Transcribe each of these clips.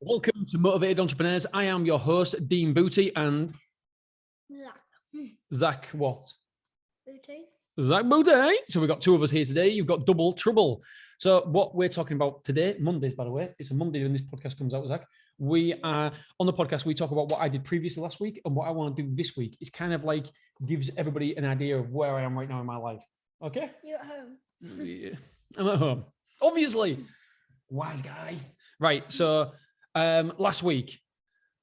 Welcome to Motivated Entrepreneurs. I am your host, Dean Booty, and Zach what? Booty. Zach Booty. So we've got two of us here today. You've got double trouble. So what we're talking about today, Mondays, by the way, it's a Monday when this podcast comes out, Zach. We are on the podcast, we talk about what I did previously last week and what I want to do this week. It's kind of like gives everybody an idea of where I am right now in my life. Okay? You're at home. Yeah, I'm at home. Obviously. Wise guy. Right. So last week,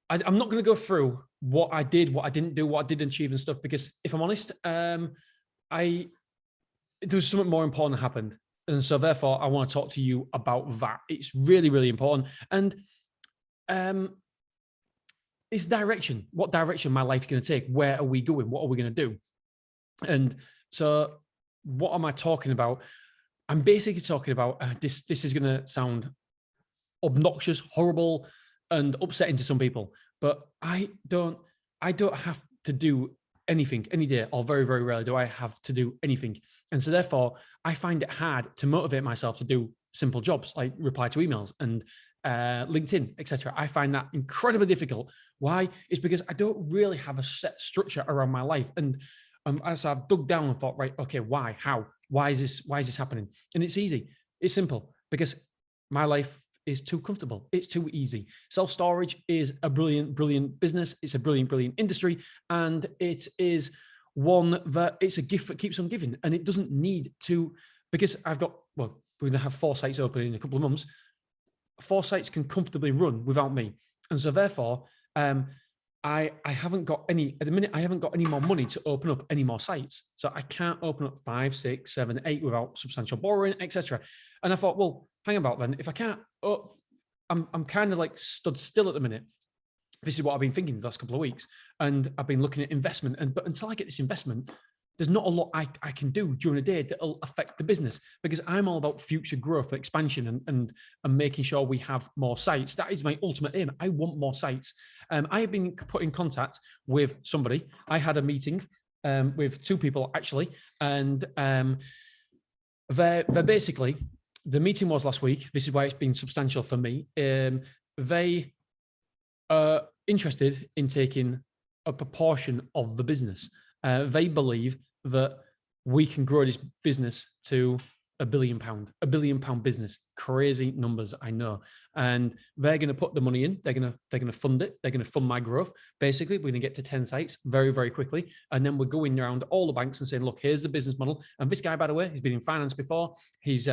I'm not going to go through what I did, what I didn't do, what I didn't achieve and stuff, because if I'm honest, there was something more important that happened. And so therefore I want to talk to you about that. It's really, really important. And it's direction. What direction my life is going to take? Where are we going? What are we going to do? And so what am I talking about? I'm basically talking about this is going to sound obnoxious, horrible, and upsetting to some people, but I don't have to do anything any day, or very, very rarely do I have to do anything. And so therefore I find it hard to motivate myself to do simple jobs like reply to emails and LinkedIn, etc. I find that incredibly difficult. Why? It's because I don't really have a set structure around my life. And as I've dug down and thought, right, okay, why, how, why is this happening? And it's easy. It's simple, because my life is too comfortable. It's too easy. Self-storage is a brilliant, brilliant business. It's a brilliant, brilliant industry. And it is one that it's a gift that keeps on giving. And it doesn't need to, because we're going to have 4 sites open in a couple of months. 4 sites can comfortably run without me. And so therefore, I haven't got any, at the minute, I haven't got any more money to open up any more sites. So I can't open up 5, 6, 7, 8 without substantial borrowing, etc. And I thought, well, hang about then. If I can't, I'm kind of like stood still at the minute. This is what I've been thinking the last couple of weeks. And I've been looking at investment. But until I get this investment, there's not a lot I can do during the day that'll affect the business, because I'm all about future growth, expansion, and making sure we have more sites. That is my ultimate aim. I want more sites. I have been put in contact with somebody. I had a meeting with 2 people actually, and they're basically, the meeting was last week. This is why it's been substantial for me. They are interested in taking a proportion of the business. They believe that we can grow this business to £1 billion business. Crazy numbers, I know. And they're going to put the money in. They're going to fund it. They're going to fund my growth. Basically, we're going to get to 10 sites very, very quickly. And then we're going around all the banks and saying, look, here's the business model. And this guy, by the way, he's been in finance before. He's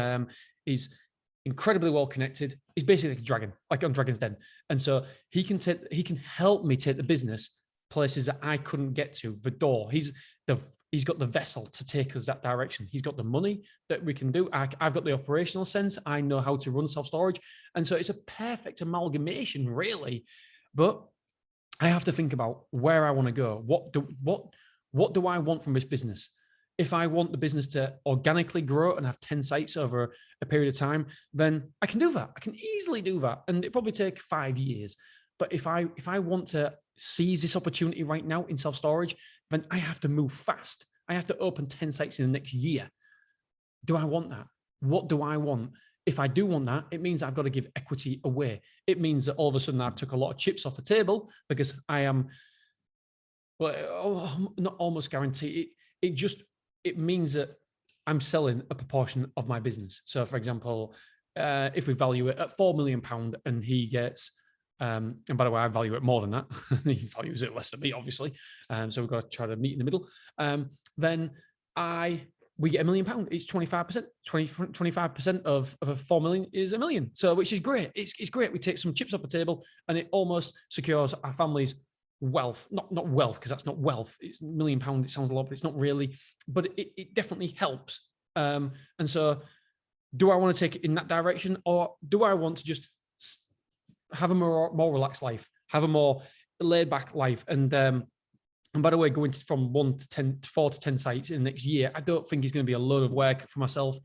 incredibly well connected. He's basically like a dragon, like on Dragon's Den. And so he can help me take the business places that I couldn't get to. The door. He's got the vessel to take us that direction. He's got the money that we can do. I've got the operational sense. I know how to run self-storage. And so it's a perfect amalgamation, really. But I have to think about where I want to go. What do I want from this business? If I want the business to organically grow and have 10 sites over a period of time, then I can do that. I can easily do that. And it probably take 5 years. But if I want to seize this opportunity right now in self-storage, then I have to move fast. I have to open 10 sites in the next year. Do I want that? What do I want? If I do want that, it means I've got to give equity away. It means that all of a sudden I've took a lot of chips off the table, because I am, well, not almost guaranteed. It means that I'm selling a proportion of my business. So for example, if we value it at £4 million and he gets, and by the way, I value it more than that. He values it less than me, obviously. So we've got to try to meet in the middle. Then we get £1 million. It's 25%. 25% of a 4 million is £1 million. So which is great. It's great. We take some chips off the table, and it almost secures our family's wealth. Not wealth, because that's not wealth. It's £1 million. It sounds a lot, but it's not really. But it definitely helps. And so, do I want to take it in that direction, or do I want to just have a more relaxed life, have a more laid back life? And by the way, going from 4 to 10 sites in the next year, I don't think it's going to be a load of work for myself,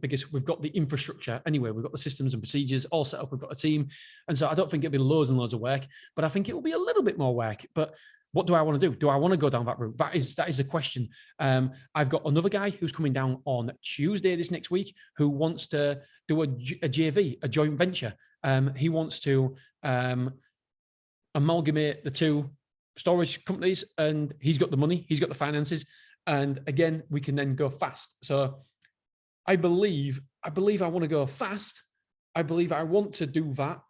because we've got the infrastructure anyway. We've got the systems and procedures all set up. We've got a team. And so I don't think it'll be loads and loads of work, but I think it will be a little bit more work. But what do I want to do? Do I want to go down that route? That is a question. I've got another guy who's coming down on Tuesday this next week who wants to do a JV, a joint venture. He wants to amalgamate the two storage companies, and he's got the money, he's got the finances, and again, we can then go fast. So I believe I want to go fast. I believe I want to do that,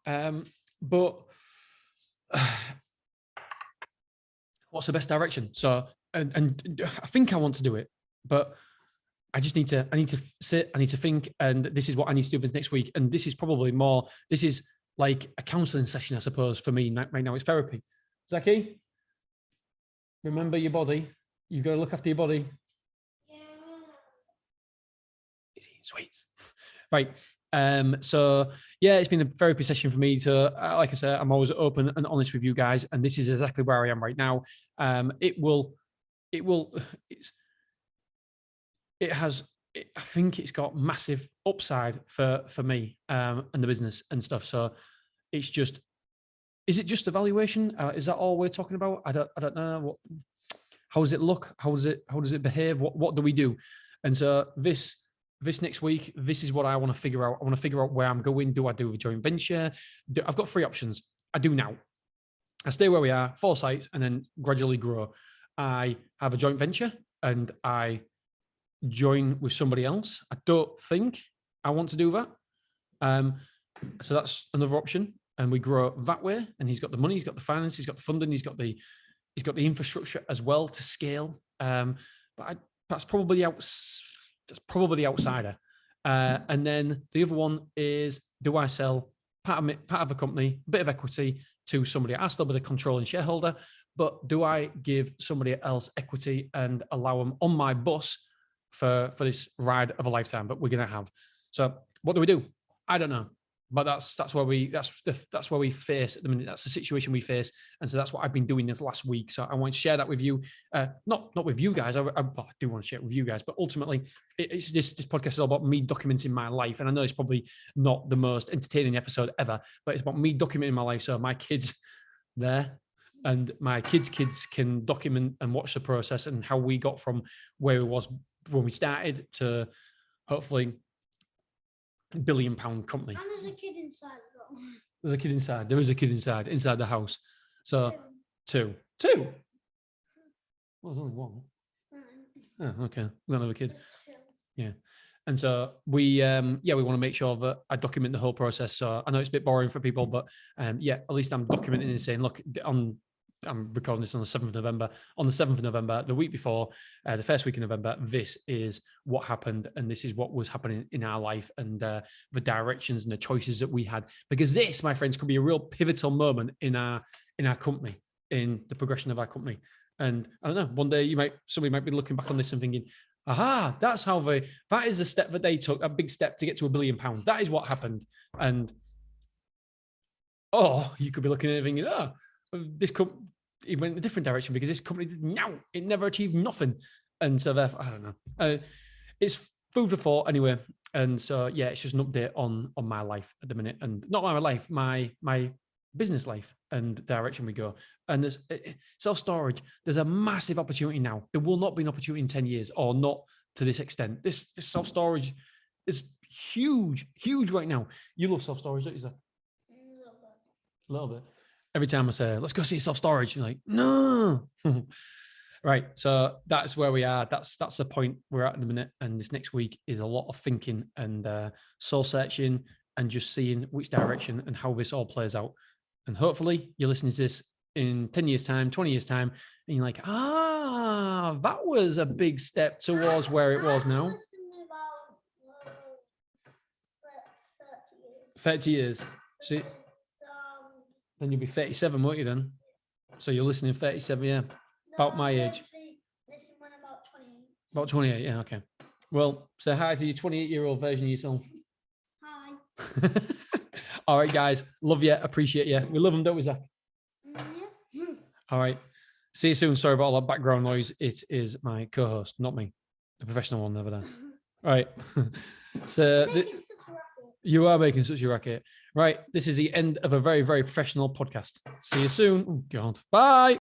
but what's the best direction? So, and I think I want to do it, but I need to sit, I need to think, and this is what I need to do this next week. And this is probably more, this is like a counseling session, I suppose, for me right now. It's therapy. Zaki, remember your body. You've got to look after your body. Yeah. He's eating sweets. Right. So yeah, it's been a therapy session for me to, like I said, I'm always open and honest with you guys. And this is exactly where I am right now. I think it's got massive upside for me, and the business and stuff. So it's just, is it just evaluation? Is that all we're talking about? I don't know. How does it look? How does it behave? What do we do? And so this next week, this is what I want to figure out. I want to figure out where I'm going. Do I do a joint venture? I've got 3 options. I do now. I stay where we are, 4 sites, and then gradually grow. I have a joint venture and I join with somebody else. I don't think I want to do that. So that's another option. And we grow that way. And he's got the money, he's got the finance, he's got the funding, he's got the infrastructure as well to scale. But that's probably the outsider. And then the other one is, do I sell part of a company, a bit of equity to somebody? I still be the controlling shareholder, but do I give somebody else equity and allow them on my bus for this ride of a lifetime that we're going to have? So what do we do? I don't know. But that's where we face at the minute. That's the situation we face, and so that's what I've been doing this last week. So I want to share that with you, not with you guys. I do want to share it with you guys, but ultimately, it's this podcast is all about me documenting my life. And I know it's probably not the most entertaining episode ever, but it's about me documenting my life. So my kids there, and my kids' kids can document and watch the process and how we got from where it was when we started to hopefully £1 billion company. And there's a kid inside as well. There's a kid inside. There is a kid inside the house. So two. Well, there's only one. Oh, okay. We've got another kid. Yeah. And so we want to make sure that I document the whole process. So I know it's a bit boring for people, but at least I'm documenting and saying, look, I'm recording this on the 7th of November. On the 7th of November, the week before, the first week of November, this is what happened, and this is what was happening in our life, and the directions and the choices that we had. Because this, my friends, could be a real pivotal moment in our company, in the progression of our company. And I don't know, one day somebody might be looking back on this and thinking, aha, that's how that is the step that they took, a big step to get to £1 billion. That is what happened. And you could be looking at it thinking, this company, it went in a different direction because this company it never achieved nothing. And so therefore, I don't know. It's food for thought anyway. And so, yeah, it's just an update on my life at the minute, and not my life, my business life and the direction we go. And there's self-storage. There's a massive opportunity now. There will not be an opportunity in 10 years, or not to this extent. This self-storage is huge right now. You love self-storage, don't you, Zach? A little bit. Every time I say, let's go see self-storage, you're like, no. Right. So that's where we are. That's the point we're at in a minute. And this next week is a lot of thinking and soul searching and just seeing which direction and how this all plays out. And hopefully you're listening to this in 10 years time, 20 years time, and you're like, that was a big step towards where it was now. 30 years. See, then you'll be 37, won't you then? So you're listening 37, yeah. About my age. About 28, yeah, okay. Well, say hi to your 28-year-old version of yourself. Hi. All right, guys. Love you. Appreciate you. We love them, don't we, Zach? Yeah. All right. See you soon. Sorry about all that background noise. It is my co-host, not me. The professional one over there. All right. So you are making such a racket. Right. This is the end of a very, very professional podcast. See you soon. Oh, God. Bye.